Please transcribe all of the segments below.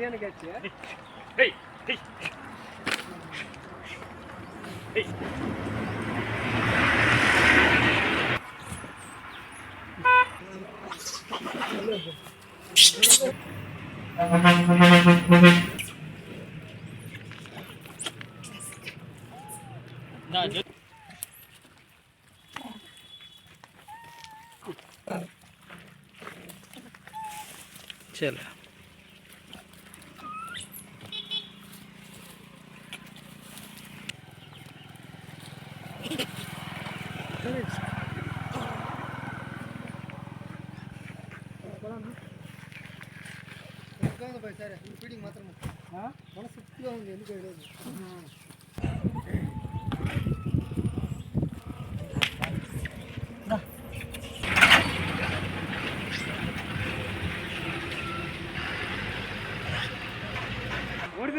சரியான கேட்ச். ஏய் ஏய் ஏய் चल ಸರ್ ಫೀಡಿಂಗ್ ಮಾತ್ರ ಮನಸ್ಸು ಎಲ್ಲಿಗೆ ಇರೋದು. ಓಡಿ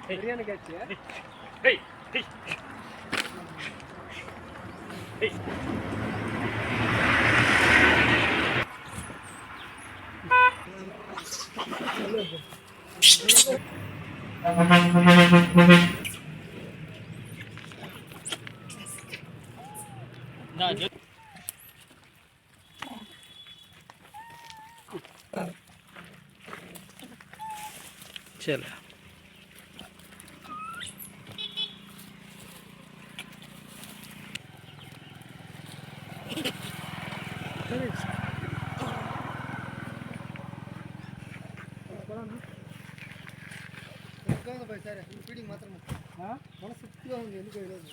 ಸರಿயான கேட்ச். ஏய் ஏய் ஏய் चल ಸರ್ ಫೀಡಿಂಗ್ ಮಾತ್ರ ಮನಸ್ಸು ಎಲ್ಲಿಗೆ ಇರೋದು.